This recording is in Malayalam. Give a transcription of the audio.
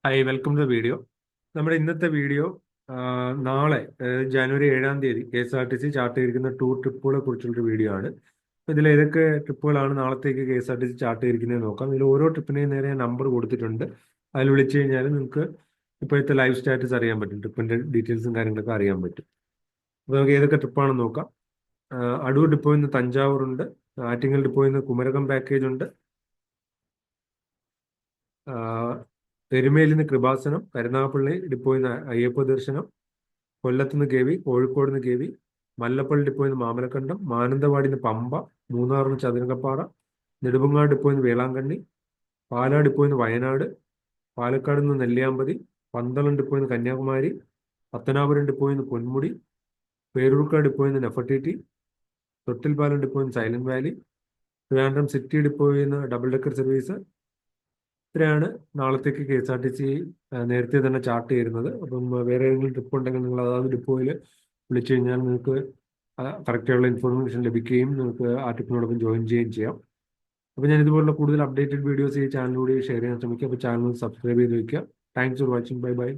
Hi welcome to video. നമ്മുടെ ഇന്നത്തെ വീഡിയോ നാളെ ജനുവരി 7-ാം തീയതി KSRTC ചാർട്ട് ചെയ്തിരിക്കുന്ന ടൂർ ട്രിപ്പുകളെ കുറിച്ചുള്ളൊരു വീഡിയോ ആണ്. ഇതിൽ ഏതൊക്കെ ട്രിപ്പുകളാണ് നാളത്തേക്ക് KSRTC ചാർട്ട് ചെയ്തിരിക്കുന്നത് നോക്കാം. ഇതിൽ ഓരോ ട്രിപ്പിനെയും നേരെ നമ്പർ കൊടുത്തിട്ടുണ്ട്. അതിൽ വിളിച്ചു കഴിഞ്ഞാൽ നിങ്ങൾക്ക് ഇപ്പോഴത്തെ ലൈവ് സ്റ്റാറ്റസ് അറിയാൻ പറ്റും, ട്രിപ്പിന്റെ ഡീറ്റെയിൽസും കാര്യങ്ങളൊക്കെ അറിയാൻ പറ്റും. അപ്പോൾ നമുക്ക് ഏതൊക്കെ ട്രിപ്പാണെന്ന് നോക്കാം. അടൂർ ഡിപ്പോയിൽ നിന്ന് തഞ്ചാവൂർ ഉണ്ട്, ആറ്റിങ്ങൽ ഡിപ്പോയിൽ നിന്ന് കുമരകം പാക്കേജ് ഉണ്ട്, എരുമേലിൽ നിന്ന് കൃപാസനം, കരുനാഗപ്പള്ളി ഡിപ്പോയിൽ നിന്ന് അയ്യപ്പ ദർശനം, കൊല്ലത്തുനിന്ന് ഗവി, കോഴിക്കോട് നിന്ന് ഗവി, മല്ലപ്പള്ളി ഡിപ്പോയിൽ നിന്ന് മാമലക്കണ്ടം, മാനന്തവാടി നിന്ന് പമ്പ, മൂന്നാറിൽ നിന്ന് ചതുരംഗപ്പാറ, നെടുമങ്ങാട് ഡിപ്പോയിൽ നിന്ന് വേളാങ്കണ്ണി, പാലാ ഡിപ്പോയിൽ നിന്ന് വയനാട്, പാലക്കാട് നിന്ന് നെല്ലിയാമ്പതി, പന്തളം ഡിപ്പോയിൽ നിന്ന് കന്യാകുമാരി, പത്തനാപുരം ഡിപ്പോയിൽ നിന്ന് പൊന്മുടി, പേരൂർക്കാട് ഡിപ്പോയിൽ നിന്ന് നെഫർട്ടിറ്റി, തൊട്ടിൽപ്പാലം ഡിപ്പോയിൽ നിന്ന് സൈലന്റ് വാലി, ട്രിവാൻഡ്രം സിറ്റി ഡിപ്പോയിൽ നിന്ന് ഡബിൾ ഡെക്കർ സർവീസ്. ഇത്രയാണ് നാളത്തേക്ക് KSRTC നേരത്തെ തന്നെ ചാർട്ട് ചെയ്യുന്നത്. അപ്പം വേറെ ഏതെങ്കിലും ട്രിപ്പ് ഉണ്ടെങ്കിൽ നിങ്ങൾ അതാത് ഡിപ്പോയിൽ വിളിച്ചു കഴിഞ്ഞാൽ നിങ്ങൾക്ക് കറക്റ്റായുള്ള ഇൻഫർമേഷൻ ലഭിക്കുകയും നിങ്ങൾക്ക് ആ ട്രിപ്പിനോടൊപ്പം ജോയിൻ ചെയ്യുകയും ചെയ്യാം. അപ്പോൾ ഞാൻ ഇതുപോലുള്ള കൂടുതൽ അപ്ഡേറ്റഡ് വീഡിയോസ് ഈ ചാനലിലൂടെ ഷെയർ ചെയ്യാൻ ശ്രമിക്കുക. അപ്പോൾ ചാനൽ സബ്സ്ക്രൈബ് ചെയ്ത് വയ്ക്കുക. Thanks for watching. Bye bye.